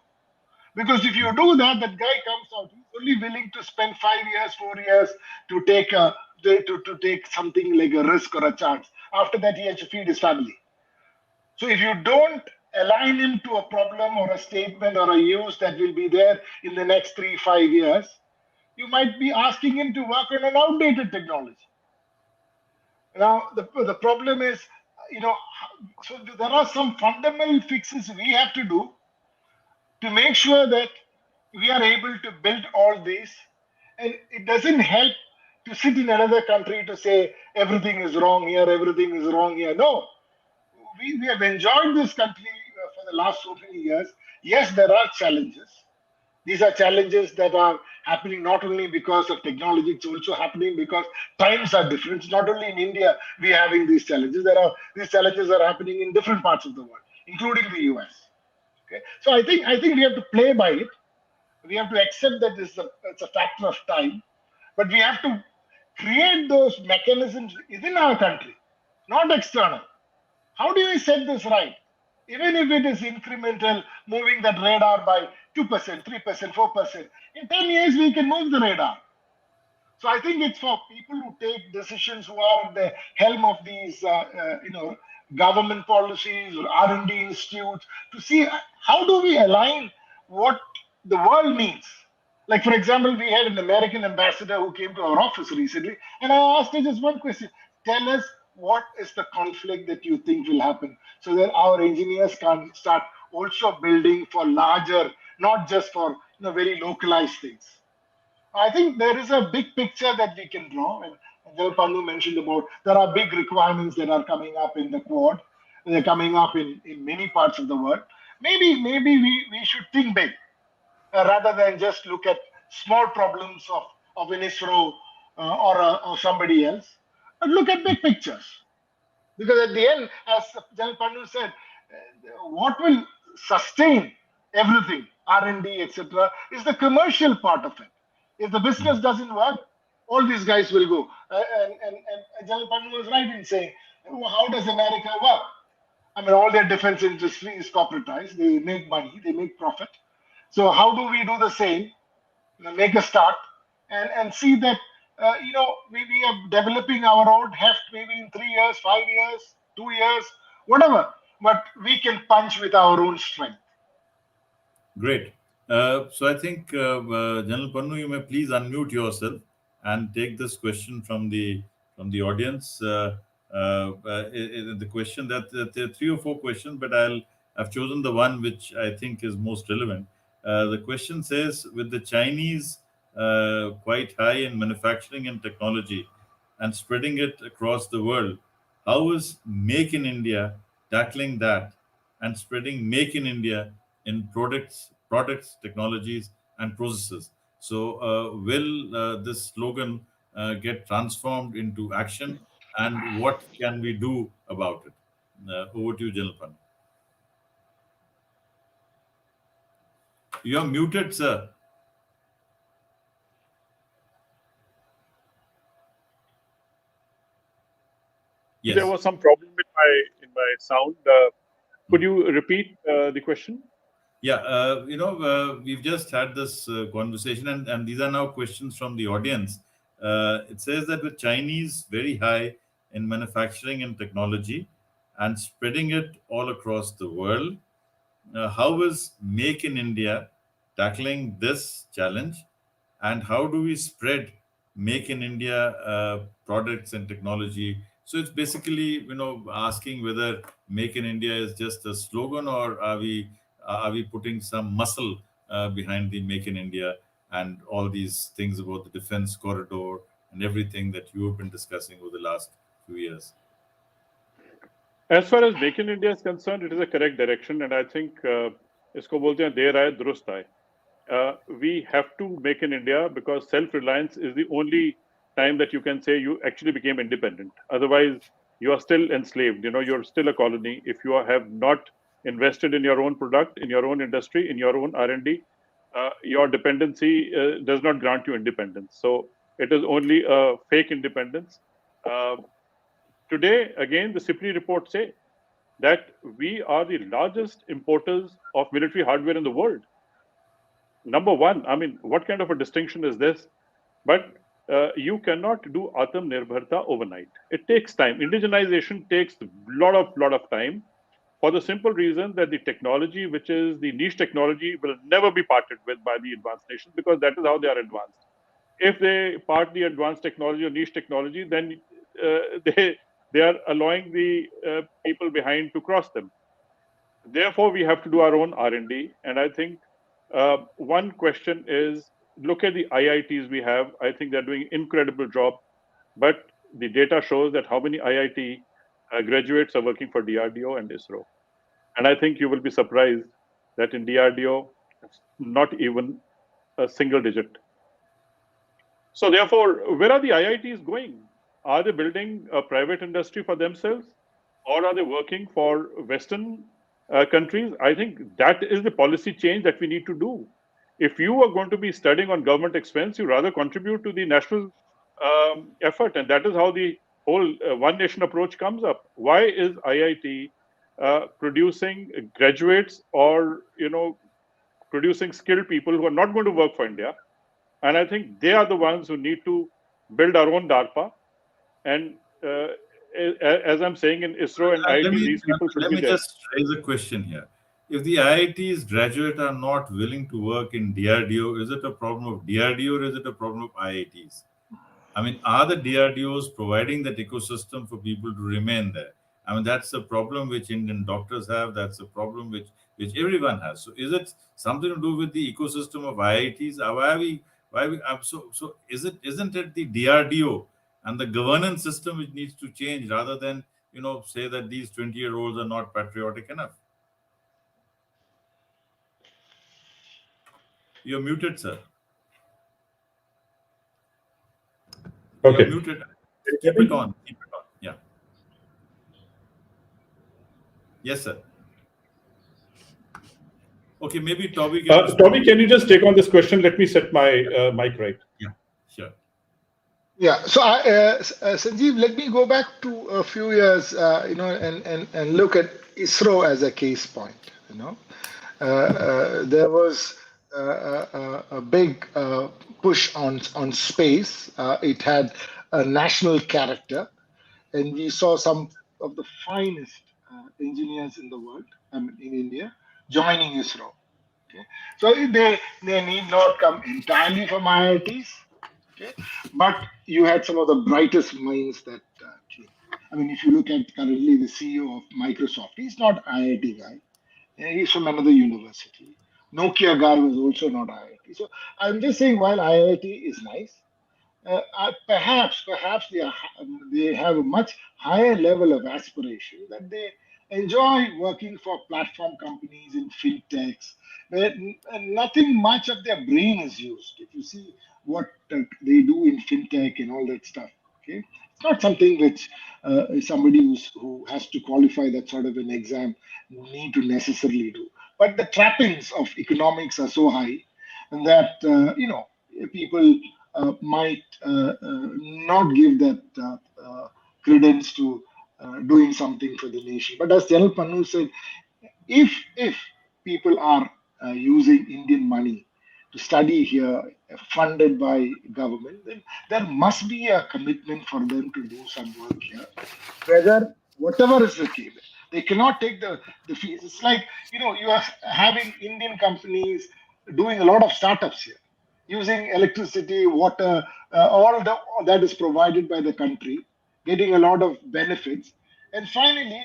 Because if you do that, that guy comes out, he's only willing to spend 5 years, 4 years to take something like a risk or a chance. After that, he has to feed his family. So if you don't align him to a problem or a statement or a use that will be there in the next 3-5 years, you might be asking him to work on an outdated technology. Now, the problem is, so there are some fundamental fixes we have to do to make sure that we are able to build all these. And it doesn't help to sit in another country to say everything is wrong here, everything is wrong here. No, we have enjoyed this country for the last so many years. Yes, there are challenges. These are challenges that are happening not only because of technology, it's also happening because times are different. It's not only in India we're having these challenges. These challenges are happening in different parts of the world, including the US. Okay, so I think we have to play by it. We have to accept that it's a factor of time, but we have to create those mechanisms within our country, not external. How do we set this right? Even if it is incremental, moving that radar by 2%, 3%, 4%, in 10 years we can move the radar. So I think it's for people who take decisions, who are at the helm of these, government policies or R&D institutes, to see how do we align what the world needs. Like, for example, we had an American ambassador who came to our office recently, and I asked her just one question: tell us what is the conflict that you think will happen, so that our engineers can start also building for larger, not just for very localized things. I think there is a big picture that we can draw, and General Pannu mentioned about there are big requirements that are coming up in the Quad. They're coming up in many parts of the world. Maybe we should think big rather than just look at small problems of an ISRO or somebody else. But look at big pictures. Because at the end, as General Pannu said, what will sustain everything, R&D, etc., is the commercial part of it. If the business doesn't work, all these guys will go. And General Pannu was right in saying, how does America work? I mean, all their defense industry is corporatized. They make money, they make profit. So how do we do the same? Make a start and see that we are developing our own heft maybe in 3 years, 5 years, 2 years, whatever. But we can punch with our own strength. Great. So I think, General Pannu, you may please unmute yourself and take this question from the audience. The question that there are 3 or 4 questions, but I've chosen the one which I think is most relevant. The question says, with the Chinese quite high in manufacturing and technology and spreading it across the world, how is Make in India tackling that and spreading Make in India in products, technologies, and processes? So, will this slogan get transformed into action, and what can we do about it? Over to you, General Pannu. You're muted, sir. Yes. There was some problem in my sound. Could you repeat the question? Yeah, we've just had this conversation, and these are now questions from the audience. It says that with Chinese very high in manufacturing and technology and spreading it all across the world, how is Make in India tackling this challenge, and how do we spread Make in India products and technology? So it's basically, asking whether Make in India is just a slogan, or are we putting some muscle behind the Make in India and all these things about the defense corridor and everything that you have been discussing over the last few years? As far as Make in India is concerned, it is a correct direction, and I think isko bolte hain der aaye durust aaye. We have to make in India, because self-reliance is the only time that you can say you actually became independent. Otherwise, you are still enslaved. You're still a colony. If you have not invested in your own product, in your own industry, in your own R&D, your dependency does not grant you independence. So it is only a fake independence. Today, again, the CIPRI reports say that we are the largest importers of military hardware in the world. Number one, I mean, what kind of a distinction is this? But you cannot do Atam Nirbharta overnight. It takes time. Indigenization takes a lot of time, for the simple reason that the technology, which is the niche technology, will never be parted with by the advanced nations, because that is how they are advanced. If they part the advanced technology or niche technology, then they are allowing the people behind to cross them. Therefore, we have to do our own R&D. And I think one question is, look at the IITs we have. I think they're doing an incredible job. But the data shows that how many IIT graduates are working for DRDO and ISRO. And I think you will be surprised that in DRDO, not even a single digit. So therefore, where are the IITs going? Are they building a private industry for themselves, or are they working for Western countries? I think that is the policy change that we need to do. If you are going to be studying on government expense, you rather contribute to the national effort, and that is how the whole one nation approach comes up. Why is IIT producing graduates, or producing skilled people who are not going to work for India? And I think they are the ones who need to build our own DARPA. And as I'm saying, in ISRO and Let IIT, me these people should let be me there. just raise a question here. If the IIT's graduates are not willing to work in DRDO, is it a problem of DRDO or is it a problem of IITs? I mean, are the DRDOs providing that ecosystem for people to remain there? I mean, that's the problem which Indian doctors have. That's a problem which everyone has. So, is it something to do with the ecosystem of IITs? So isn't it the DRDO and the governance system which needs to change rather than say that these 20-year-olds are not patriotic enough? You're muted, sir. Okay. You're muted. Keep it on. Keep it on. Yeah. Yes, sir. Okay, maybe Tobby can respond. Tobby, can you just take on this question? Let me set my mic right. Yeah, sure. Yeah. So, Sanjeev, let me go back to a few years, and look at ISRO as a case point. There was a big push on space. It had a national character, and we saw some of the finest engineers in the world, in India, joining ISRO. Okay, so they need not come entirely from IITs. Okay, but you had some of the brightest minds that came. I mean, if you look at currently the CEO of Microsoft, he's not IIT guy. He's from another university. Nokia guy was also not IIT. So I'm just saying, while IIT is nice, perhaps they have a much higher level of aspiration, that they enjoy working for platform companies in fintechs where nothing much of their brain is used. If you see what they do in fintech and all that stuff, okay, it's not something which somebody who has to qualify that sort of an exam need to necessarily do. But the trappings of economics are so high that people might not give that credence to doing something for the nation. But as General Pannu said, if people are using Indian money to study here, funded by government, then there must be a commitment for them to do some work here. Whether whatever is the case, they cannot take the fees. It's like you are having Indian companies doing a lot of startups here, using electricity, water, that is provided by the country, getting a lot of benefits, and finally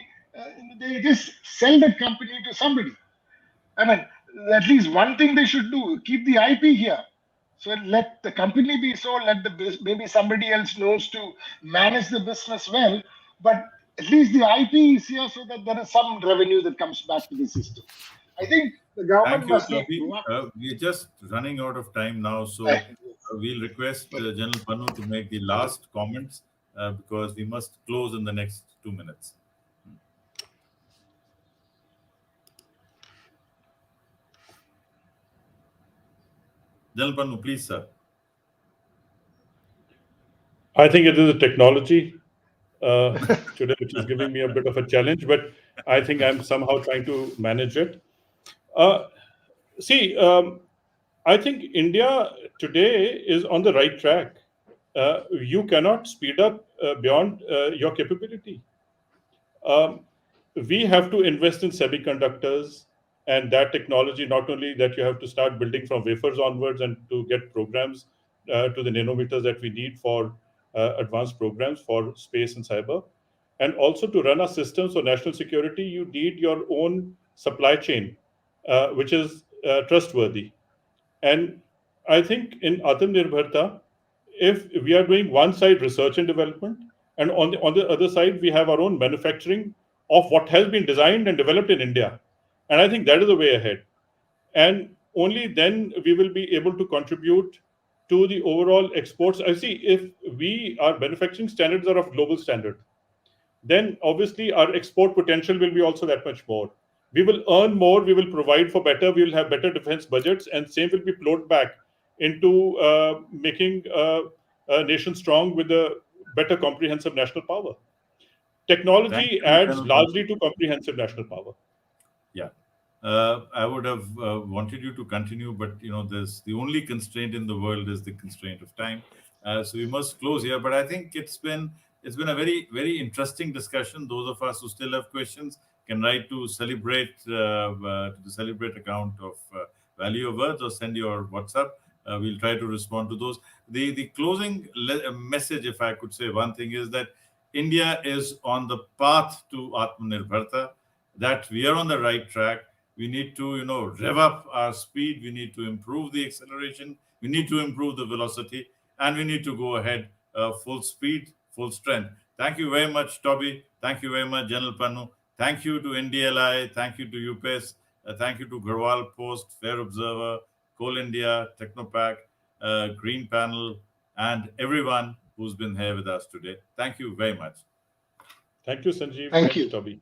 they just sell that company to somebody. I mean, at least one thing they should do: keep the IP here. So let the company be sold. Maybe somebody else knows to manage the business well, but at least the IP is here, so that there is some revenue that comes back to the system. I think the government Thank you, must be Tobby. proactive. We're just running out of time now, so we'll request General Pannu to make the last comments because we must close in the next 2 minutes. General Pannu, please, sir. I think it is a technology today which is giving me a bit of a challenge, but I think I'm somehow trying to manage it. I think India today is on the right track. You cannot speed up beyond your capability. We have to invest in semiconductors and that technology, not only that you have to start building from wafers onwards and to get programs to the nanometers that we need for advanced programs for space and cyber. And also to run our systems for national security, you need your own supply chain, which is trustworthy. And I think in Atmanirbharta, if we are doing one side research and development, and on the other side, we have our own manufacturing of what has been designed and developed in India. And I think that is the way ahead. And only then we will be able to contribute to the overall exports. I see if our manufacturing standards are of global standard, then obviously our export potential will be also that much more. We will earn more, we will provide for better, we will have better defense budgets, and same will be flowed back into making a nation strong with a better comprehensive national power. Thank Technology you, adds General Pannu. largely to comprehensive national power. Yeah. I would have wanted you to continue, but there's the only constraint in the world is the constraint of time. So we must close here. But I think it's been a very, very interesting discussion. Those of us who still have questions can write to the Celebrate account of Value of Words, or send your WhatsApp. We'll try to respond to those. The closing message, if I could say one thing, is that India is on the path to Atmanirbharta, that we are on the right track. We need to, rev up our speed. We need to improve the acceleration. We need to improve the velocity, and we need to go ahead full speed, full strength. Thank you very much, Tobby. Thank you very much, General Pannu. Thank you to NDLI. Thank you to UPES. Thank you to Garhwal Post, Fair Observer, Coal India, Technopack, Green Panel, and everyone who's been here with us today. Thank you very much. Thank you, Sanjeev. Thank Thanks, you. Tobby.